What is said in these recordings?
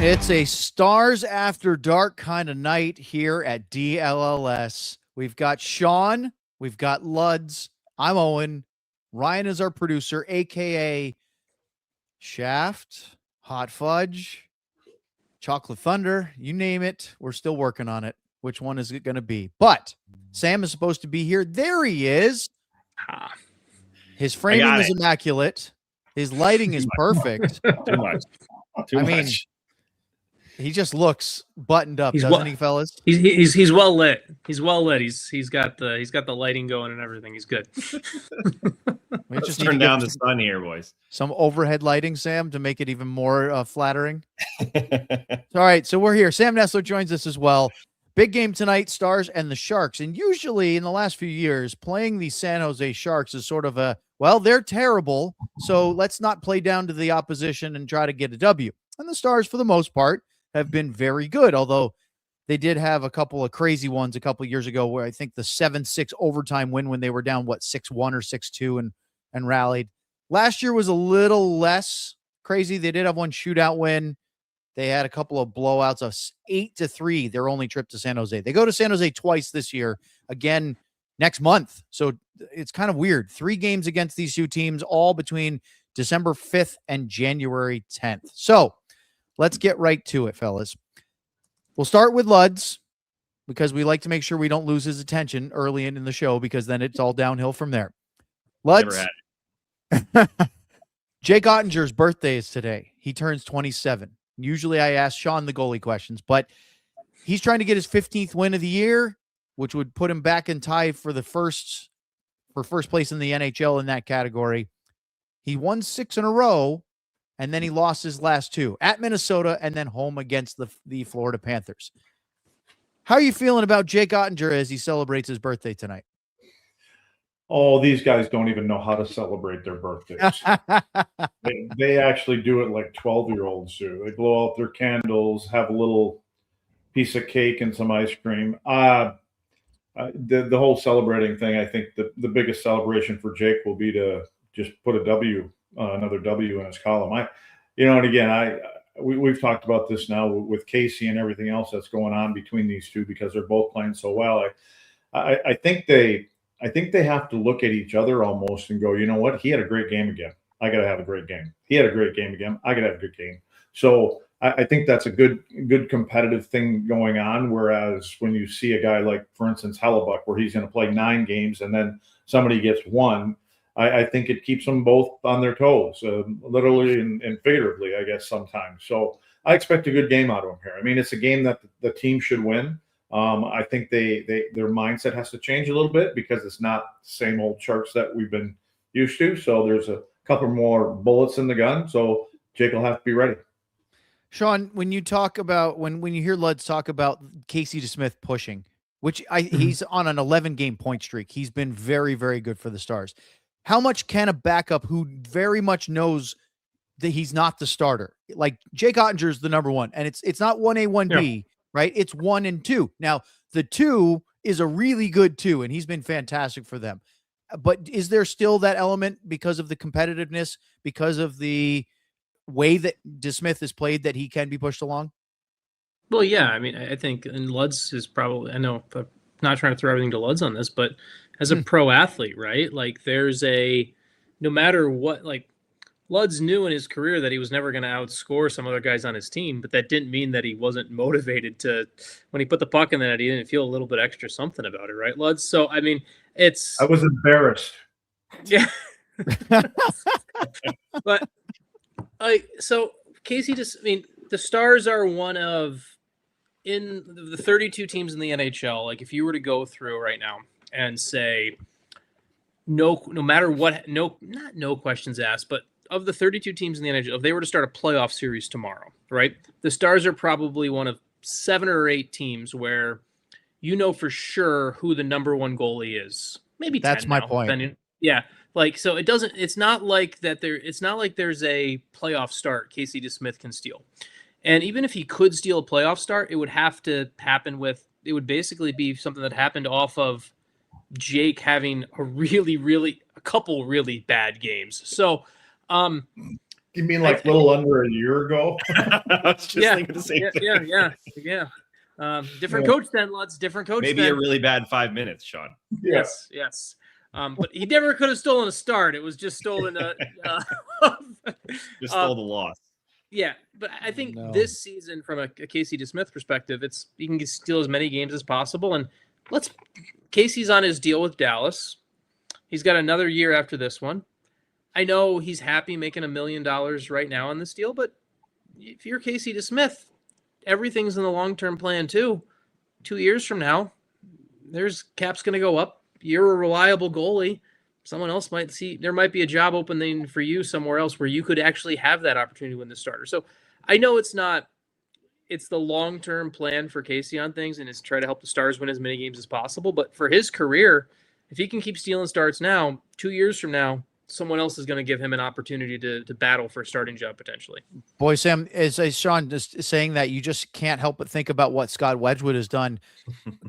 It's a Stars After Dark kind of night here at DLLS. We've got Sean, we've got Luds, I'm Owen, Ryan is our producer, a.k.a. Shaft, Hot Fudge, Chocolate Thunder, you name it. We're still working on it. Which one is it going to be? But Sam is supposed to be here. There he is. His framing is immaculate. His lighting is perfect. Too much. Too much. He just looks buttoned up, doesn't he, fellas? He's well lit. He's well lit. He's got the lighting going and everything. He's good. We just turn down the sun here, boys. Some overhead lighting, Sam, to make it even more flattering. All right, so we're here. Sam Nessler joins us as well. Big game tonight, Stars and the Sharks. And usually in the last few years, playing the San Jose Sharks is sort of they're terrible, so let's not play down to the opposition and try to get a W. And the Stars, for the most part, have been very good, although they did have a couple of crazy ones a couple of years ago where I think the 7-6 overtime win when they were down, 6-1 or 6-2 and rallied. Last year was a little less crazy. They did have one shootout win. They had a couple of blowouts of 8-3, their only trip to San Jose. They go to San Jose twice this year, again next month. So it's kind of weird. 3 games against these two teams, all between December 5th and January 10th. So let's get right to it, fellas. We'll start with Luds because we like to make sure we don't lose his attention early in the show because then it's all downhill from there. Luds. Jake Oettinger's birthday is today. He turns 27. Usually I ask Sean the goalie questions, but he's trying to get his 15th win of the year, which would put him back in tie for first place in the NHL in that category. He won 6 in a row, and then he lost his last 2 at Minnesota and then home against the Florida Panthers. How are you feeling about Jake Oettinger as he celebrates his birthday tonight? Oh, these guys don't even know how to celebrate their birthdays. they actually do it like 12-year-olds do. They blow out their candles, have a little piece of cake and some ice cream. The whole celebrating thing, I think the biggest celebration for Jake will be to just put a W, another W in his column. And again, we've talked about this now with Casey and everything else that's going on between these two because they're both playing so well. I think they have to look at each other almost and go, you know what? He had a great game again. I got to have a great game. He had a great game again. I got to have a good game. So I think that's a good competitive thing going on. Whereas when you see a guy like, for instance, Hellebuck, where he's going to play 9 games and then somebody gets 1, I think it keeps them both on their toes, literally and figuratively, I guess, sometimes. So I expect a good game out of him here. I mean, it's a game that the team should win. I think their mindset has to change a little bit because it's not the same old Sharks that we've been used to. So there's a couple more bullets in the gun. So Jake will have to be ready. Sean, when you talk about when you hear Luds talk about Casey DeSmith pushing, which he's on an 11-game point streak. He's been very, very good for the Stars. How much can a backup who very much knows that he's not the starter, like Jake Oettinger is the number 1, and it's not 1A, 1B, right? It's 1 and 2. Now, the 2 is a really good 2, and he's been fantastic for them. But is there still that element because of the competitiveness, because of the way that DeSmith is played, that he can be pushed along? Well, yeah. I mean, I think, and Luds is probably, I know I'm not trying to throw everything to Luds on this, but as a pro athlete, right? Like no matter what, like Luds knew in his career that he was never going to outscore some other guys on his team, but that didn't mean that he wasn't motivated to, when he put the puck in the net, he didn't feel a little bit extra something about it, right, Luds? So, I mean, I was embarrassed. Yeah. But, so Casey the Stars are one of, in the 32 teams in the NHL, like if you were to go through right now and say, no matter what, no questions asked, but of the 32 teams in the NHL, if they were to start a playoff series tomorrow, right? The Stars are probably one of 7 or 8 teams where you know for sure who the number 1 goalie is. Maybe 10 that's my point. Depending. Yeah. Like, so it's not like there's a playoff start Casey DeSmith can steal. And even if he could steal a playoff start, it would have to happen it would basically be something that happened off of Jake having a couple really bad games. So, Can You mean like a little under a year ago? I was just thinking the same thing. Yeah. Different coach then, Lutz. Different coach. Maybe then. a really bad 5 minutes, Sean. Yes. But he never could have stolen a start. It was just stolen Just stole the loss. Yeah, but I think this season, from a Casey DeSmith perspective, you can steal as many games as possible. And Casey's on his deal with Dallas. He's got another year after this one. I know he's happy making $1 million right now on this deal, but if you're Casey DeSmith, everything's in the long-term plan too. 2 years from now, cap's going to go up. You're a reliable goalie. Someone else there might be a job opening for you somewhere else where you could actually have that opportunity to win the starter. So I know it's the long-term plan for Casey on things, and it's try to help the Stars win as many games as possible. But for his career, if he can keep stealing starts now, 2 years from now, someone else is going to give him an opportunity to battle for a starting job potentially. Boy, Sam, as Sean just saying that, you just can't help but think about what Scott Wedgwood has done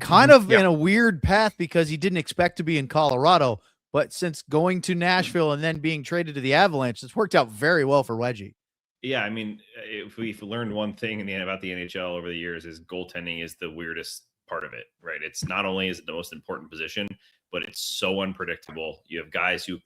kind of in a weird path, because he didn't expect to be in Colorado. But since going to Nashville and then being traded to the Avalanche, it's worked out very well for Wedgie. Yeah, I mean, if we've learned one thing about the NHL over the years, is goaltending is the weirdest part of it, right? It's not only is it the most important position, but it's so unpredictable. You have guys who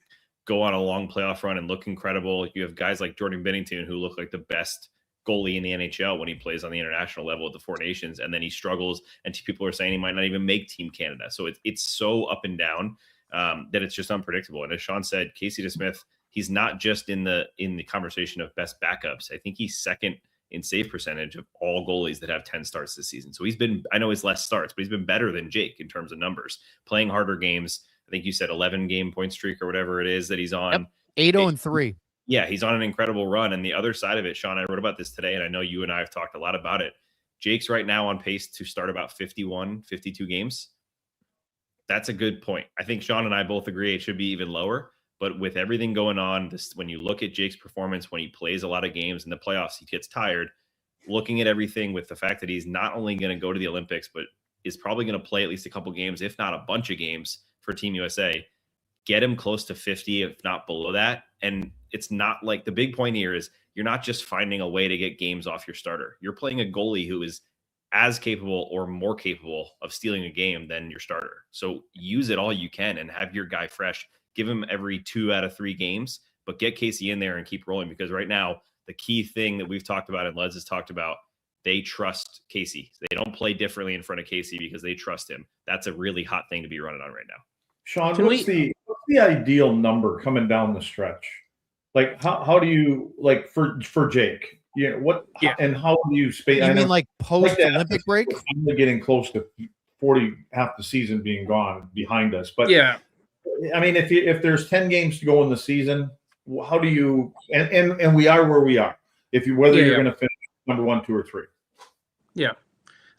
go on a long playoff run and look incredible. You have guys like Jordan Binnington who look like the best goalie in the NHL when he plays on the international level with the Four Nations, and then he struggles, and people are saying he might not even make Team Canada. So it's so up and down. That it's just unpredictable. And as Sean said, Casey DeSmith, he's not just in the conversation of best backups. I think he's second in save percentage of all goalies that have 10 starts this season. So I know he's less starts, but he's been better than Jake in terms of numbers, playing harder games. I think you said 11 game point streak or whatever it is that he's on. Yep. 8-0-3. Yeah, he's on an incredible run. And the other side of it, Sean, I wrote about this today, and I know you and I have talked a lot about it. Jake's right now on pace to start about 51, 52 games. That's a good point. I think Sean and I both agree it should be even lower. But with everything going on, when you look at Jake's performance, when he plays a lot of games in the playoffs, he gets tired. Looking at everything with the fact that he's not only going to go to the Olympics, but is probably going to play at least a couple games, if not a bunch of games for Team USA, get him close to 50, if not below that. And it's not like, the big point here is you're not just finding a way to get games off your starter. You're playing a goalie who is as capable or more capable of stealing a game than your starter. So use it all you can and have your guy fresh. Give him every 2 out of 3 games, but get Casey in there and keep rolling, because right now the key thing that we've talked about and Leds has talked about, they trust Casey. They don't play differently in front of Casey because they trust him. That's a really hot thing to be running on right now. Sean, what's the ideal number coming down the stretch? Like how do you, like, for Jake? And how do you space? You mean like post Olympic break? We're getting close to 40, half the season being gone behind us. But yeah, I mean, if there's 10 games to go in the season, how do you? And we are where we are. You're going to finish number 1, 2, or 3. Yeah.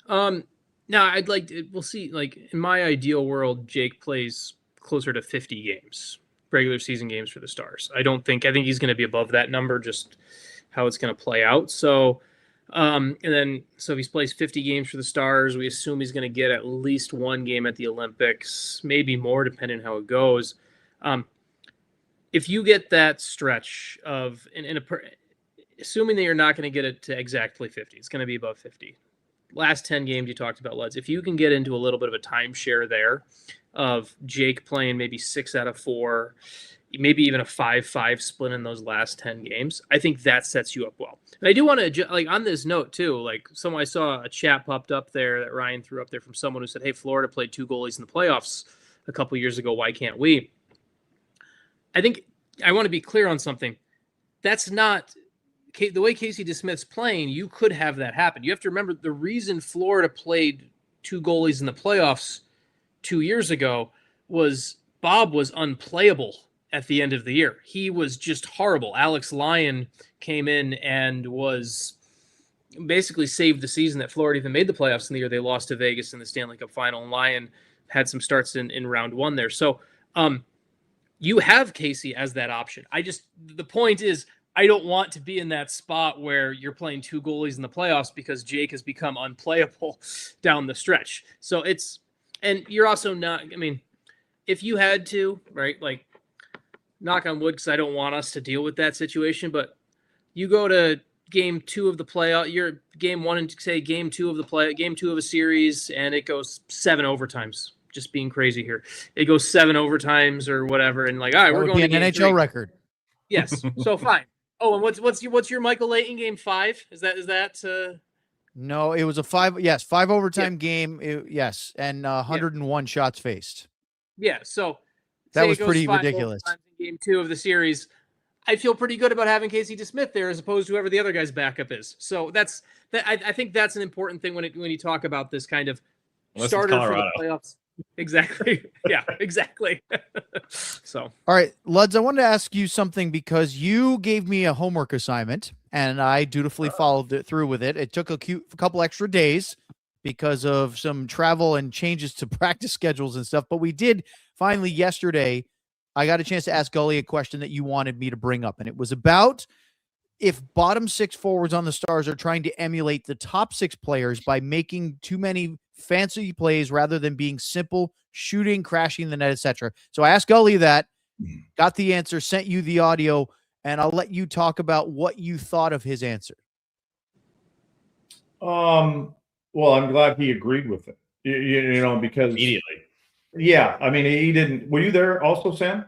Now we'll see. Like, in my ideal world, Jake plays closer to 50 games, regular season games for the Stars. I think he's going to be above that number, just how it's going to play out. So, so if he plays 50 games for the Stars, we assume he's going to get at least 1 game at the Olympics, maybe more, depending on how it goes. If you get that stretch of, assuming that you're not going to get it to exactly 50, it's going to be above 50. Last 10 games you talked about, Leds, if you can get into a little bit of a timeshare there of Jake playing maybe 6 out of 4, maybe even a 5-5 split in those last 10 games, I think that sets you up well. And I do want to, like, on this note too, like, I saw a chat popped up there that Ryan threw up there from someone who said, hey, Florida played 2 goalies in the playoffs a couple years ago. Why can't we? I think I want to be clear on something. That's not the way Casey DeSmith's playing. You could have that happen. You have to remember, the reason Florida played 2 goalies in the playoffs 2 years ago was Bob was unplayable at the end of the year. He was just horrible. Alex Lyon came in and was basically saved the season that Florida even made the playoffs in the year they lost to Vegas in the Stanley Cup final. And Lyon had some starts in round 1 there. So you have Casey as that option. The point is, I don't want to be in that spot where you're playing 2 goalies in the playoffs because Jake has become unplayable down the stretch. So and you're also not, I mean, if you had to, right, like, knock on wood, because I don't want us to deal with that situation, but you go to game 2 of the playoff, you're game 1 and say game 2 of the game 2 of a series, and it goes 7 overtimes. Just being crazy here. It goes 7 overtimes or whatever, and like, all right, we're going to an NHL record. Yes. So fine. Oh, and what's your Michael Layton game 5? Is that No, it was a 5 overtime game. Yes, and 101 shots faced. Yeah, so that was pretty ridiculous. In game 2 of the series, I feel pretty good about having Casey DeSmith there as opposed to whoever the other guy's backup is. So I think that's an important thing when you talk about this kind of starter for the playoffs. Exactly. Yeah, exactly. So, all right, Luds, I wanted to ask you something because you gave me a homework assignment and I dutifully followed it through with it. It took a couple extra days because of some travel and changes to practice schedules and stuff. But we did finally yesterday. I got a chance to ask Gully a question that you wanted me to bring up. And it was about if bottom 6 forwards on the Stars are trying to emulate the top 6 players by making too many fancy plays rather than being simple shooting, crashing the net, etc. So I asked Gully that, got the answer, sent you the audio, and I'll let you talk about what you thought of his answer. Well, I'm glad he agreed with it. You know, because immediately. Yeah, I mean, he didn't. Were you there also, Sam?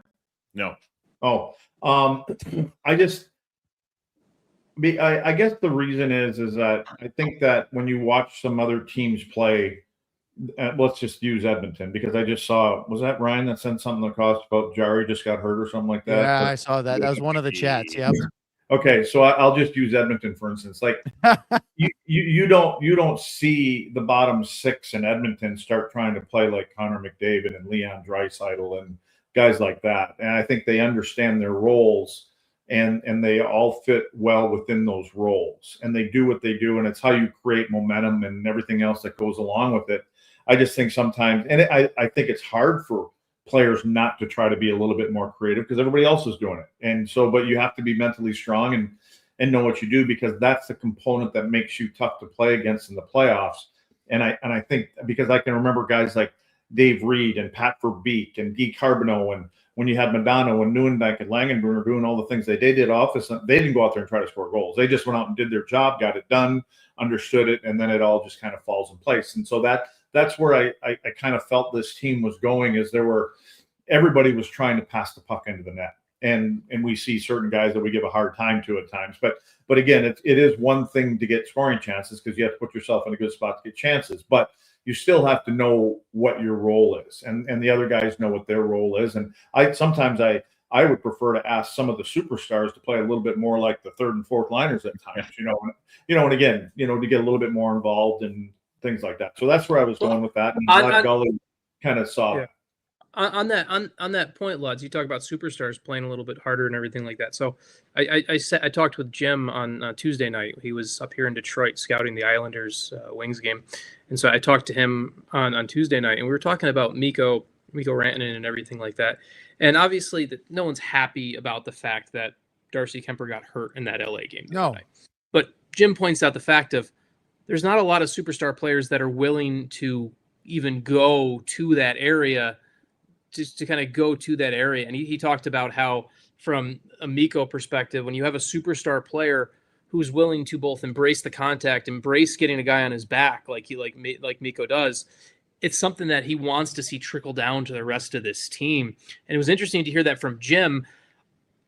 No. Oh, I guess the reason is that I think that when you watch some other teams play, let's just use Edmonton because I just saw, was that Ryan that sent something across about Jari just got hurt or something like that? Yeah, I saw that. That was one of the chats. Yeah. Okay, so I'll just use Edmonton for instance. Like you don't see the bottom 6 in Edmonton start trying to play like Connor McDavid and Leon Draisaitl and guys like that. And I think they understand their roles and they all fit well within those roles. And they do what they do, and it's how you create momentum and everything else that goes along with it. I just think sometimes, and I think it's hard for players not to try to be a little bit more creative because everybody else is doing it. And so, but you have to be mentally strong and know what you do because that's the component that makes you tough to play against in the playoffs. And I think because I can remember guys like Dave Reed and Pat Verbeek and Guy Carbonneau and when you had Madonna and Nieuwendyk and Langenbrunner doing all the things they did office, they didn't go out there and try to score goals. They just went out and did their job, got it done, understood it, and then it all just kind of falls in place. And so that's where I kind of felt this team was going is everybody was trying to pass the puck into the net. And we see certain guys that we give a hard time to at times. But again, it is one thing to get scoring chances because you have to put yourself in a good spot to get chances. But you still have to know what your role is. And the other guys know what their role is. And sometimes I would prefer to ask some of the superstars to play a little bit more like the third and fourth liners at times, and again, to get a little bit more involved and things like that. So that's where I was going with that. And Glad Gully kind of saw it. On that point, Luds, you talk about superstars playing a little bit harder and everything like that. So I talked with Jim on Tuesday night. He was up here in Detroit scouting the Islanders Wings game. And so I talked to him on Tuesday night, and we were talking about Mikko Rantanen and everything like that. And obviously that no one's happy about the fact that Darcy Kemper got hurt in that LA game. No. Night. But Jim points out the fact of there's not a lot of superstar players that are willing to even go to that area just to kind of go to that area. And he talked about how from a Mikko perspective, when you have a superstar player who's willing to both embrace the contact, embrace getting a guy on his back like Mikko does, it's something that he wants to see trickle down to the rest of this team. And it was interesting to hear that from Jim,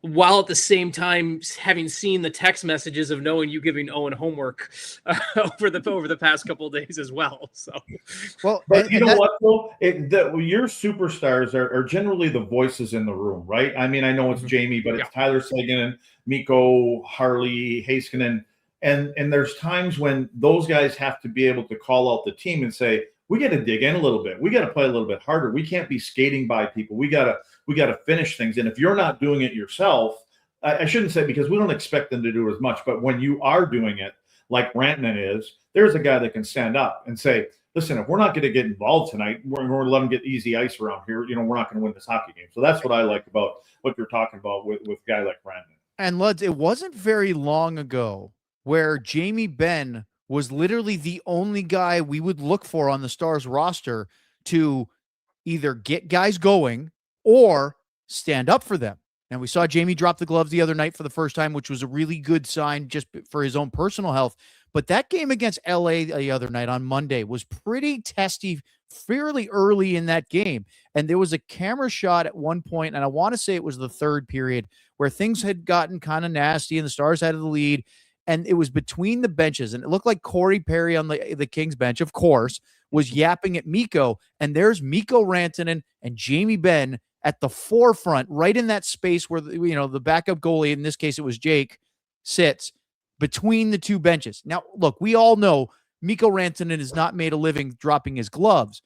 while at the same time having seen the text messages of knowing you giving Owen homework over the past couple of days as well. So, well, but you know what though, your superstars are generally the voices in the room, right? I mean, I know it's Jamie, but it's Tyler Seguin, Mikko, Harley, Heiskanen, and there's times when those guys have to be able to call out the team and say, we got to dig in a little bit. We got to play a little bit harder. We can't be skating by people. We got to finish things. And if you're not doing it yourself, I shouldn't say because we don't expect them to do as much, but when you are doing it, like Rantanen is, there's a guy that can stand up and say, listen, if we're not going to get involved tonight, we're going to let them get easy ice around here. We're not going to win this hockey game. So that's what I like about what you're talking about with a guy like Rantanen. And Luds, it wasn't very long ago where Jamie Benn was literally the only guy we would look for on the Stars roster to either get guys going or stand up for them. And we saw Jamie drop the gloves the other night for the first time, which was a really good sign just for his own personal health. But that game against LA the other night on Monday was pretty testy fairly early in that game. And there was a camera shot at one point, and I want to say it was the third period, where things had gotten kind of nasty and the Stars had the lead. And it was between the benches. And it looked like Corey Perry on the Kings bench, of course, was yapping at Mikko. And there's Mikko Rantanen and Jamie Benn at the forefront, right in that space where, the backup goalie, in this case it was Jake, sits between the two benches. Now, look, we all know Mikko Rantanen is not made a living dropping his gloves,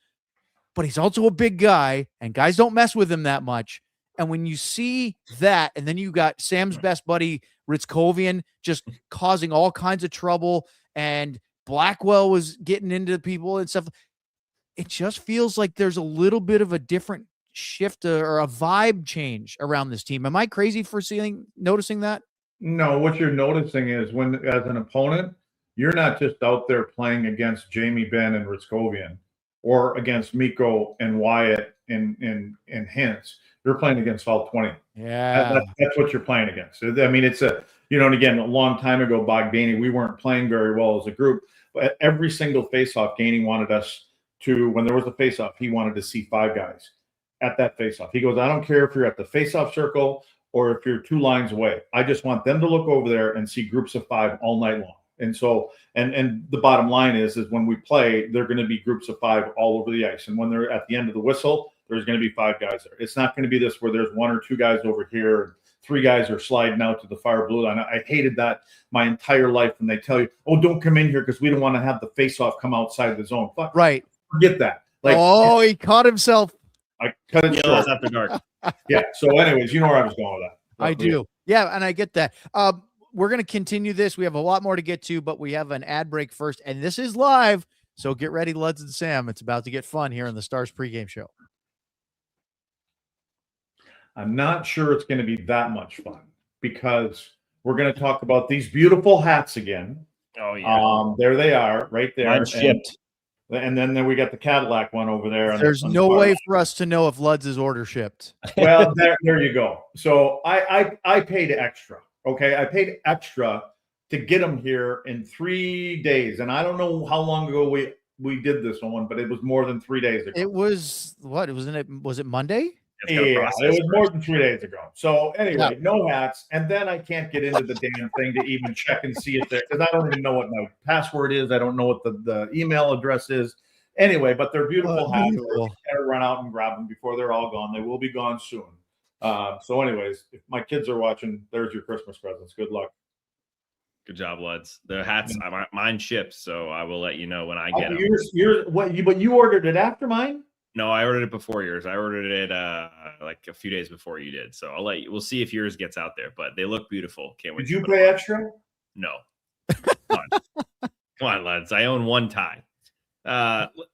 but he's also a big guy, and guys don't mess with him that much. And when you see that, and then you got Sam's best buddy, Ritzkovian, just causing all kinds of trouble, and Blackwell was getting into people and stuff, it just feels like there's a little bit of a different shift or a vibe change around this team. Am I crazy for noticing that? No, what you're noticing is when, as an opponent, you're not just out there playing against Jamie Benn and Ritzkovian or against Mikko and Wyatt and Hintz. You're playing against all 20. Yeah. That's what you're playing against. I mean, it's and again, a long time ago, Bogdani, we weren't playing very well as a group. But every single faceoff, Gainey wanted us to, when there was a faceoff, he wanted to see 5 guys at that faceoff. He goes, I don't care if you're at the faceoff circle or if you're 2 lines away. I just want them to look over there and see groups of 5 all night long. And so, and the bottom line is when we play, they're going to be groups of 5 all over the ice. And when they're at the end of the whistle, there's going to be 5 guys there. It's not going to be this where there's 1 or 2 guys over here and 3 guys are sliding out to the far blue line. I hated that my entire life when they tell you, oh, don't come in here because we don't want to have the face-off come outside the zone. Fuck, right. Forget that. Like, he caught himself. I cut it short. After dark. Yeah. So anyways, you know where I was going with that. I do. Yeah, and I get that. We're going to continue this. We have a lot more to get to, but we have an ad break first, and this is live. So get ready, Luds and Sam. It's about to get fun here in the Stars pregame show. I'm not sure it's going to be that much fun because we're going to talk about these beautiful hats again. Oh, yeah. There they are right there. Mine shipped. And then we got the Cadillac one over there. There's no way for us to know if Luds' order shipped. Well, there you go. So I paid extra. Okay. I paid extra to get them here in 3 days. And I don't know how long ago we did this one, but it was more than 3 days ago. It was what? Was it Monday? Yeah, it was more than 3 days ago. So anyway, no hats. And then I can't get into the damn thing to even check and see if because I don't even know what my password is. I don't know what the email address is. Anyway, but they're beautiful hats. We're gonna run out and grab them before they're all gone. They will be gone soon. So anyways, if my kids are watching, there's your Christmas presents. Good luck. Good job, Luds. The hats, mine shipped, so I will let you know when I get them. But you ordered it after mine? No, I ordered it before yours. I ordered it like a few days before you did. So we'll see if yours gets out there. But they look beautiful. Can't wait. Did you pay extra? No. Come on, Luds. I own 1 tie.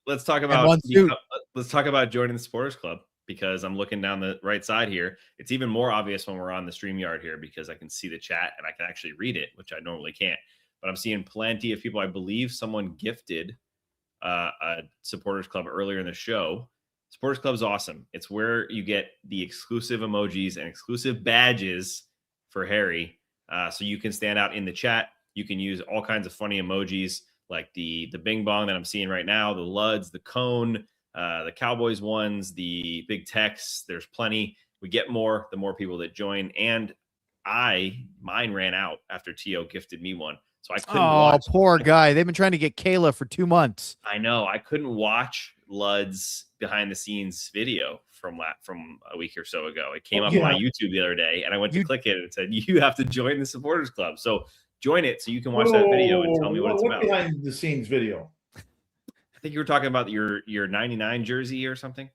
Let's talk about joining the Supporters Club because I'm looking down the right side here. It's even more obvious when we're on the StreamYard here because I can see the chat and I can actually read it, which I normally can't. But I'm seeing plenty of people. I believe someone gifted a Supporters Club earlier in the show. Supporters Club is awesome. It's where you get the exclusive emojis and exclusive badges for Harry. So you can stand out in the chat. You can use all kinds of funny emojis like the bing bong that I'm seeing right now, the Luds, the cone, the Cowboys ones, the big text. There's plenty. We get more, the more people that join. And mine ran out after T.O. gifted me one. So I couldn't watch. Oh, poor guy. They've been trying to get Kayla for 2 months. I know. I couldn't watch Lud's behind the scenes video from a week or so ago. It came up on my YouTube the other day, and I went to click it and it said, you have to join the Supporters Club. So join it so you can watch that video and tell me what it's about. Behind the scenes video? I think you were talking about your 99 jersey or something.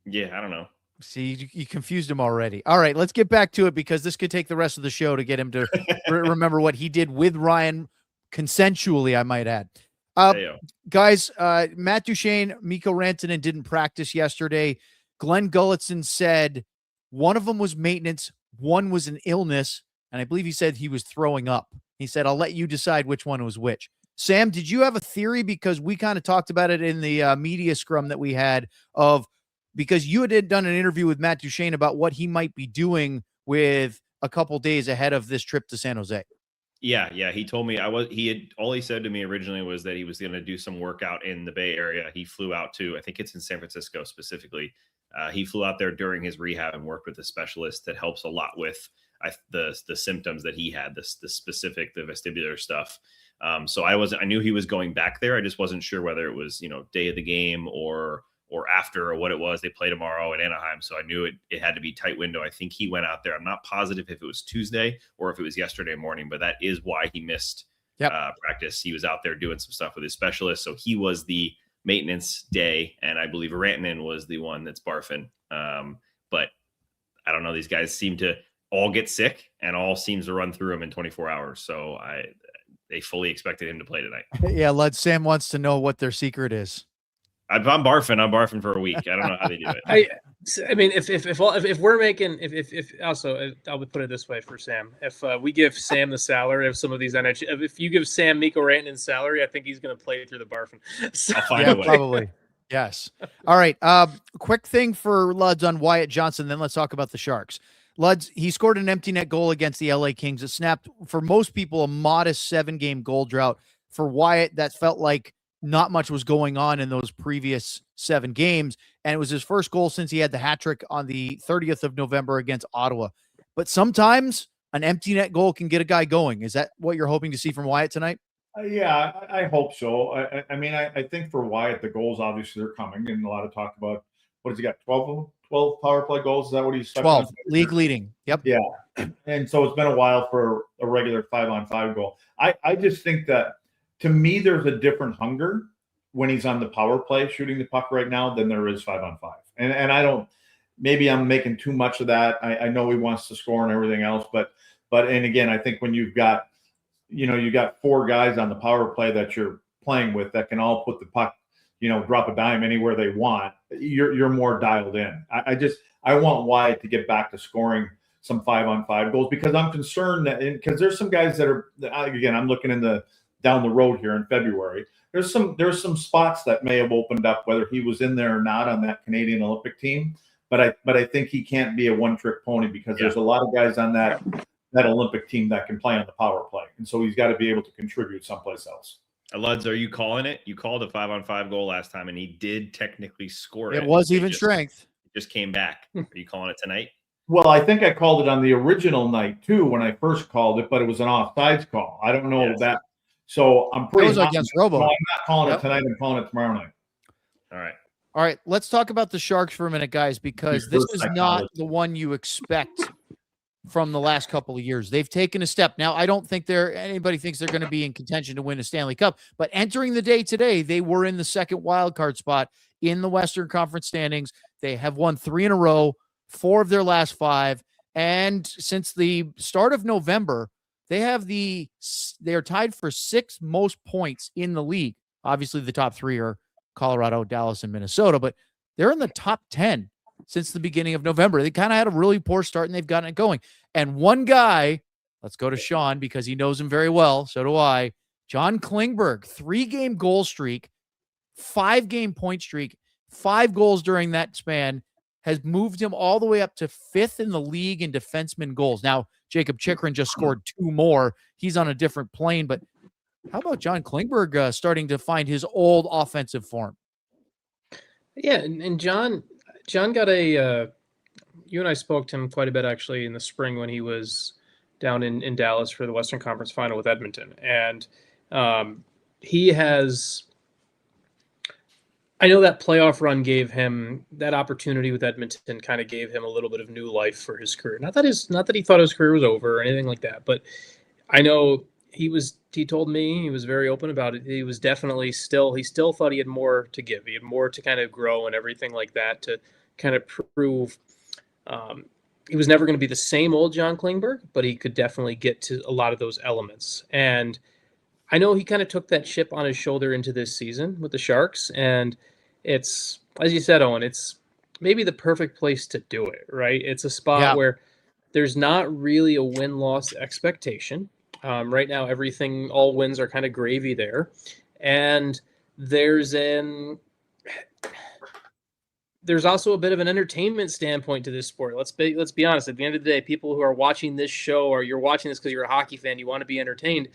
Yeah, I don't know. See, you confused him already. All right, let's get back to it because this could take the rest of the show to get him to remember what he did with Ryan consensually, I might add. Guys, Matt Duchene, Mikko Rantanen didn't practice yesterday. Glenn Gulletson said one of them was maintenance, one was an illness, and I believe he said he was throwing up. He said, I'll let you decide which one was which. Sam, did you have a theory? Because we kind of talked about it in the media scrum that we had of because you had done an interview with Matt Duchene about what he might be doing with a couple days ahead of this trip to San Jose. Yeah. He told me all he said to me originally was that he was going to do some workout in the Bay Area. He flew out to, I think it's in San Francisco specifically. He flew out there during his rehab and worked with a specialist that helps a lot with the symptoms that he had, the vestibular stuff. So I knew he was going back there. I just wasn't sure whether it was, day of the game or after, or what it was. They play tomorrow in Anaheim. So I knew it had to be tight window. I think he went out there. I'm not positive if it was Tuesday or if it was yesterday morning, but that is why he missed practice. He was out there doing some stuff with his specialist. So he was the maintenance day. And I believe Rantanen was the one that's barfing. But I don't know. These guys seem to all get sick and all seems to run through them in 24 hours. So they fully expected him to play tonight. Yeah. Sam wants to know what their secret is. I'm barfing for a week. I don't know how they do it. I mean, if we're making, if also, I would put it this way for Sam. If we give Sam the salary of some of these NHL, if you give Sam Mikko Rantanen's salary, I think he's going to play through the barfing. So, I'll find a way. Probably. Yes. All right. Quick thing for Luds on Wyatt Johnson. Then let's talk about the Sharks. Luds, he scored an empty net goal against the LA Kings. It snapped, for most people, a modest 7-game goal drought. For Wyatt, that felt like not much was going on in those previous 7 games. And it was his first goal since he had the hat trick on the 30th of November against Ottawa. But sometimes an empty net goal can get a guy going. Is that what you're hoping to see from Wyatt tonight? Yeah, I hope so. I think for Wyatt, the goals, obviously, they're coming. And a lot of talk about, what has he got, 12 power play goals? Is that what he's 12, league leading. Yep. Yeah. And so it's been a while for a regular 5-on-5 goal. I just think that, to me, there's a different hunger when he's on the power play shooting the puck right now than there is 5-on-5. And I don't, maybe I'm making too much of that. I know he wants to score and everything else, but and again, I think when you've got, you got 4 guys on the power play that you're playing with that can all put the puck, drop a dime anywhere they want, you're more dialed in. I want Wyatt to get back to scoring some 5-on-5 goals, because I'm concerned that, because there's some guys that are, again, I'm looking down the road here in February. There's some spots that may have opened up, whether he was in there or not on that Canadian Olympic team. But I think he can't be a one-trick pony, because there's a lot of guys on that Olympic team that can play on the power play, and so he's got to be able to contribute someplace else. Luds, are you calling it? You called a 5-on-5 goal last time, and he did technically score it. It was even strength. It just came back. Are you calling it tonight? Well, I think I called it on the original night too when I first called it, but it was an offsides call. I don't know that. So I'm pretty. That was against Robo. I'm not calling it tonight. I'm calling it tomorrow night. All right. Let's talk about the Sharks for a minute, guys, because this is not the one you expect from the last couple of years. They've taken a step. Now, I don't think anybody thinks they're going to be in contention to win a Stanley Cup, but entering the day today, they were in the second wild card spot in the Western Conference standings. They have won 3 in a row, 4 of their last 5. And since the start of November, they are tied for 6th most points in the league. Obviously, the top 3 are Colorado, Dallas, and Minnesota, but they're in the top 10 since the beginning of November. They kind of had a really poor start, and they've gotten it going. And one guy, let's go to Sean because he knows him very well. So do I. John Klingberg, 3-game goal streak, 5-game point streak, 5 goals during that span, has moved him all the way up to 5th in the league in defenseman goals. Now, Jacob Chikrin just scored 2 more. He's on a different plane, but how about John Klingberg starting to find his old offensive form? Yeah, and John got you and I spoke to him quite a bit actually in the spring when he was down in Dallas for the Western Conference Final with Edmonton. And he has, I know that playoff run gave him that opportunity with Edmonton, kind of gave him a little bit of new life for his career. Not that he thought his career was over or anything like that, but I know he told me, he was very open about it. He was definitely he still thought he had more to give. He had more to kind of grow and everything like that to kind of prove he was never going to be the same old John Klingberg, but he could definitely get to a lot of those elements. And I know he kind of took that chip on his shoulder into this season with the Sharks. And it's, as you said, Owen, it's maybe the perfect place to do it, right? It's a spot where there's not really a win-loss expectation. Right now, all wins are kind of gravy there. And there's there's also a bit of an entertainment standpoint to this sport. Let's be honest. At the end of the day, people who are watching this show, or you're watching this because you're a hockey fan, you want to be entertained.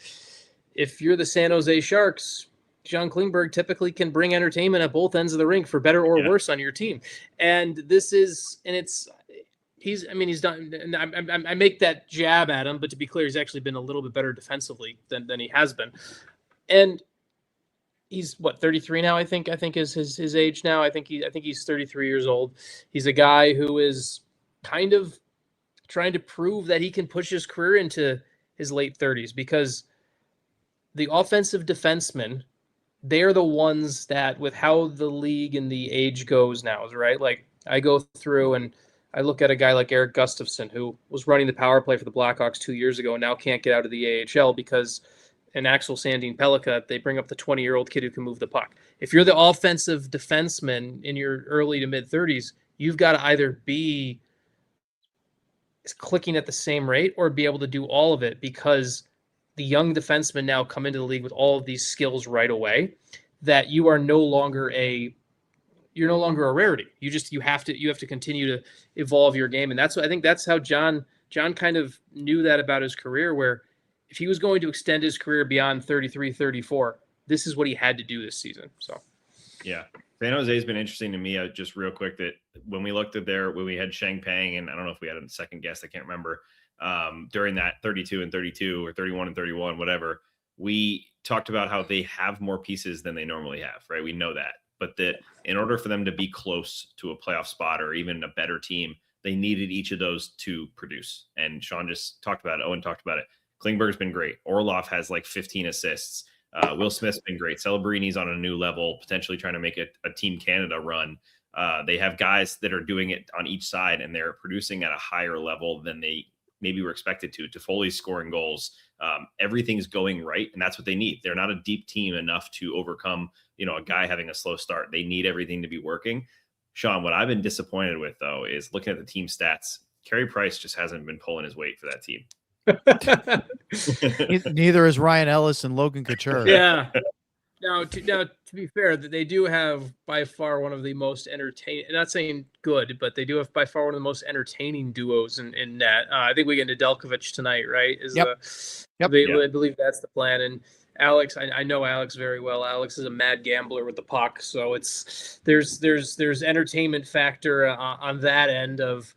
If you're the San Jose Sharks, John Klingberg typically can bring entertainment at both ends of the rink, for better or worse, on your team. And he's done. And I make that jab at him, but to be clear, he's actually been a little bit better defensively than he has been. And he's 33 now, I think is his age now. I think he's 33 years old. He's a guy who is kind of trying to prove that he can push his career into his late 30s, because the offensive defensemen, they're the ones that, with how the league and the age goes now, right? Like, I go through and I look at a guy like Eric Gustafsson, who was running the power play for the Blackhawks 2 years ago and now can't get out of the AHL because in Axel Sandin Pellikka, they bring up the 20-year-old kid who can move the puck. If you're the offensive defenseman in your early to mid-30s, you've got to either be clicking at the same rate or be able to do all of it, because the young defensemen now come into the league with all of these skills right away, that you are no longer a rarity. You have to continue to evolve your game. And I think that's how John kind of knew that about his career, where if he was going to extend his career beyond 33, 34, this is what he had to do this season. So, yeah, San Jose has been interesting to me. Just real quick, that when we looked at when we had Sheng Peng, and I don't know if we had a second guest, I can't remember, during that 32 and 32 or 31 and 31, whatever, we talked about how they have more pieces than they normally have, right? We know that, but that in order for them to be close to a playoff spot or even a better team, they needed each of those to produce. And Sean just talked about it. Owen talked about it. Klingberg's been great. Orlov has like 15 assists. Will Smith's been great. Celebrini's on a new level, potentially trying to make a Team Canada run. They have guys that are doing it on each side, and they're producing at a higher level than they maybe were expected to. Toffoli's scoring goals. Everything's going right, and that's what they need. They're not a deep team enough to overcome, a guy having a slow start. They need everything to be working. Sean, what I've been disappointed with, though, is looking at the team stats. Carey Price just hasn't been pulling his weight for that team. Neither is Ryan Ellis and Logan Couture. Yeah. Now, to be fair, they do have by far one of the most entertaining, not saying good, but they do have by far one of the most entertaining duos in net. I think we get Nedeljkovic tonight, right? I believe that's the plan. And Alex, I know Alex very well. Alex is a mad gambler with the puck, so there's entertainment factor on that end of.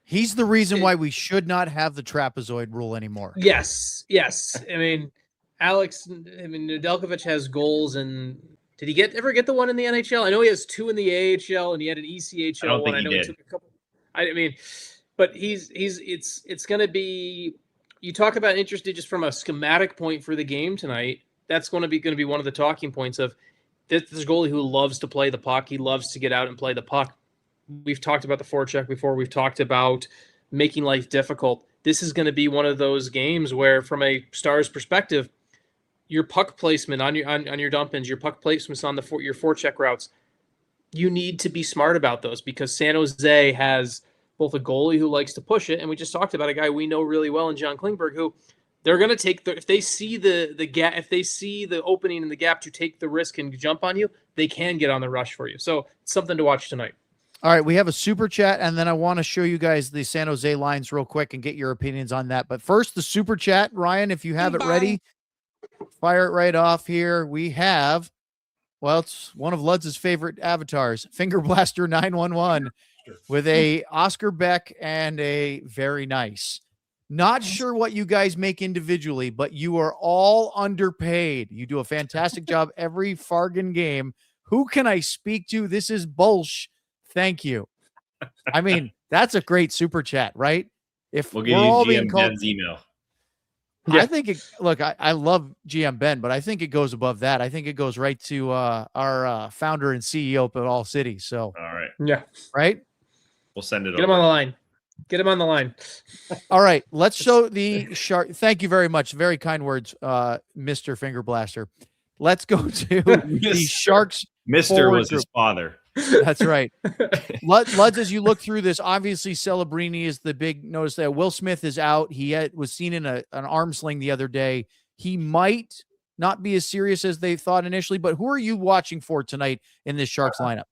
He's the reason why we should not have the trapezoid rule anymore. Yes. I mean, Nedeljkovic has goals, and did he ever get the one in the NHL? I know he has 2 in the AHL, and he had an ECHL one. I know he took a couple. But it's going to be. You talk about interested just from a schematic point for the game tonight. That's going to be one of the talking points of this goalie who loves to play the puck. He loves to get out and play the puck. We've talked about the forecheck before. We've talked about making life difficult. This is going to be one of those games where, from a Stars perspective, your puck placement on your dump ins, your puck placements on your forecheck routes, you need to be smart about those, because San Jose has both a goalie who likes to push it, and we just talked about a guy we know really well in John Klingberg, who they're going to take if they see the gap, if they see the opening in the gap to take the risk and jump on you, they can get on the rush for you. So it's something to watch tonight. All right, we have a super chat, and then I want to show you guys the San Jose lines real quick and get your opinions on that. But first, the super chat. Ryan, if you have it ready, fire it right off here. We have, it's one of Ludz's favorite avatars, Finger Blaster 911, with a Oscar Beck and a very nice. Not sure what you guys make individually, but you are all underpaid. You do a fantastic job every Fargan game. Who can I speak to? This is bullshit. Thank you. I mean, that's a great super chat, right? If we'll give you GM Ben's email. Yeah. I think I love GM Ben, but I think it goes above that. I think it goes right to our founder and CEO of All City. So, all right. Yeah. Right. We'll send it over. Get him on the line. Get him on the line. All right. Let's show the shark. Thank you very much. Very kind words, Mr. Finger Blaster. Let's go to the Sharks. Mr. was his father. That's right. Luds, as you look through this, obviously Celebrini is the big notice there. Will Smith is out. He was seen in an arm sling the other day. He might not be as serious as they thought initially, but who are you watching for tonight in this Sharks lineup?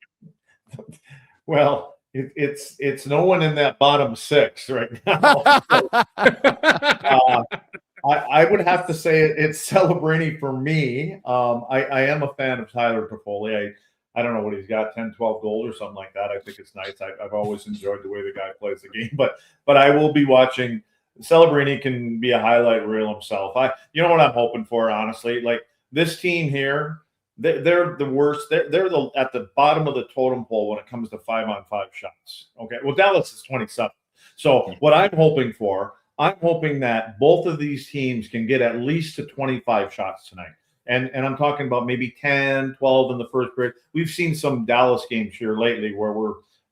Well, it's no one in that bottom six right now. I would have to say it's Celebrini for me. I am a fan of Tyler Toffoli. I don't know what he's got, 10, 12 goals or something like that. I think it's nice. I've always enjoyed the way the guy plays the game. But I will be watching. Celebrini can be a highlight reel himself. You know what I'm hoping for, honestly? Like this team here, they're the worst. They're at the bottom of the totem pole when it comes to 5-on-5 shots. Okay, well, Dallas is 27. So what I'm hoping for, I'm hoping that both of these teams can get at least to 25 shots tonight. And I'm talking about maybe 10, 12 in the first period. We've seen some Dallas games here lately where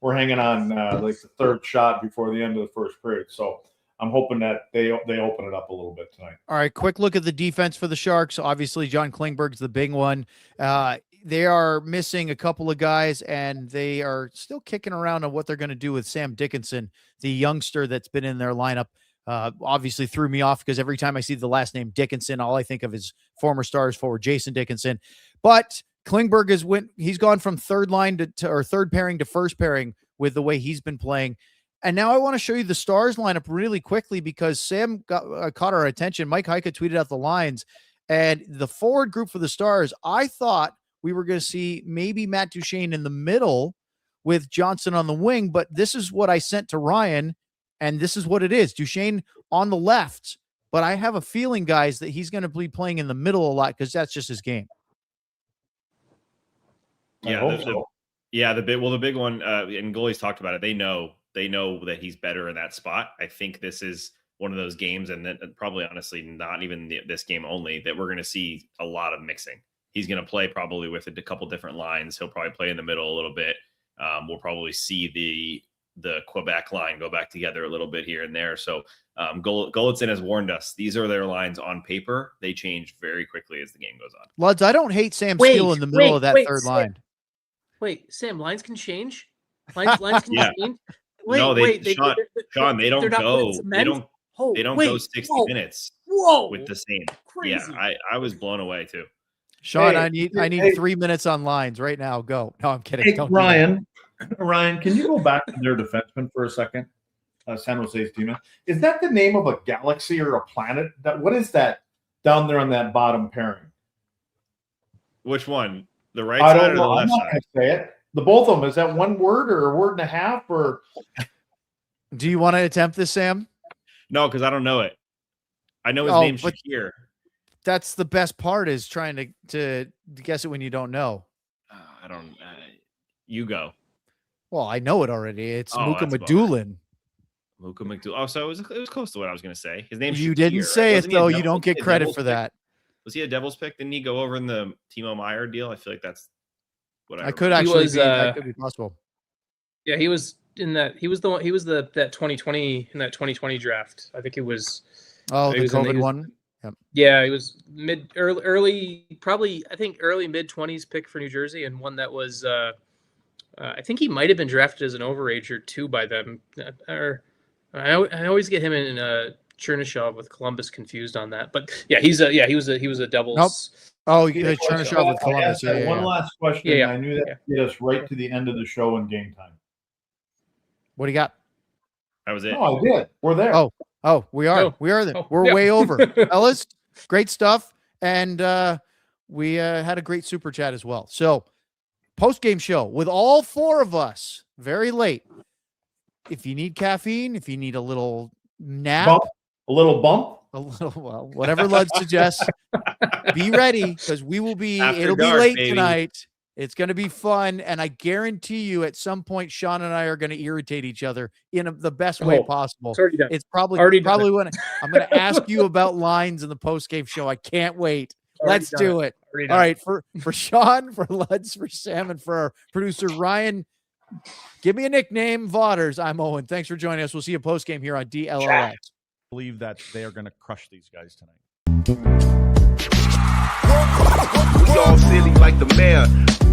we're hanging on like the third shot before the end of the first period. So I'm hoping that they open it up a little bit tonight. All right, quick look at the defense for the Sharks. Obviously, John Klingberg's the big one. They are missing a couple of guys, and they are still kicking around on what they're going to do with Sam Dickinson, the youngster that's been in their lineup. Obviously threw me off because every time I see the last name Dickinson, all I think of is former Stars forward Jason Dickinson. But Klingberg he's gone from third line or third pairing to first pairing with the way he's been playing. And now I want to show you the Stars lineup really quickly because Sam caught our attention. Mike Heika tweeted out the lines, and the forward group for the Stars, I thought we were going to see maybe Matt Duchene in the middle with Johnson on the wing, but this is what I sent to Ryan. And this is what it is. Duchene on the left, but I have a feeling, guys, that he's going to be playing in the middle a lot because that's just his game. Yeah, the big one, and goalies talked about it. They know that he's better in that spot. I think this is one of those games, and then probably honestly not even this game only, that we're going to see a lot of mixing. He's going to play probably with a couple different lines. He'll probably play in the middle a little bit. We'll probably see the Quebec line go back together a little bit here and there. So Golitzin has warned us. These are their lines on paper. They change very quickly as the game goes on. Luds, I don't hate Sam Steele in the middle of that third line. Wait, Sam, lines can change? Lines can change? Sean, they don't go. They don't go 60 minutes with the same. Crazy. Yeah, I was blown away too. Sean, I need 3 minutes on lines right now. Go. No, I'm kidding. Hey, Ryan, can you go back to their defenseman for a second? San Jose's team. Is that the name of a galaxy or a planet? What is that down there on that bottom pairing? Which one? The right side or the left side? I'm not going to say it. The both of them. Is that one word or a word and a half? Or do you want to attempt this, Sam? No, because I don't know it. I know his name's Shakir. That's the best part, is trying to guess it when you don't know. I don't. You go. Well, I know it already. It's Muka Madulin. Muka McDougal. Oh, so it was close to what I was going to say. His name's You Shakir, didn't say it, though. You don't get credit for that. Was he a Devils pick? Didn't he go over in the Timo Meier deal? I feel like that's what I could actually be. That could be possible. Yeah, he was in that. He was the one. He was that 2020 in that 2020 draft. I think it was. Oh, the COVID one. Yep. Yeah, he was early, probably I think early mid-20s pick for New Jersey, and one that was. I think he might have been drafted as an overager too by them. I always get him in Chernyshov with Columbus confused on that. But yeah, he was a Devils. Nope. Oh, Chernyshov with Columbus. One last question. Yeah. I knew that would get us right to the end of the show in game time. What do you got? That was it. Oh, I did. We're there. Oh, we are. No. We are there. We're way over. Fellas, great stuff. And we had a great super chat as well. So, post-game show with all four of us, very late. If you need caffeine, if you need a little nap, a little bump, well, whatever Lud suggests, be ready because we will be. It'll be late tonight. It's going to be fun, and I guarantee you, at some point, Sean and I are going to irritate each other in the best way possible. It's probably when I'm going to ask you about lines in the post-game show. I can't wait. Let's do it. All right, for Sean, for Luds, for Sam, and for our producer Ryan, give me a nickname, Vaughters. I'm Owen. Thanks for joining us. We'll see you post-game here on DLLS. I believe that they are going to crush these guys tonight. We all silly like the mayor.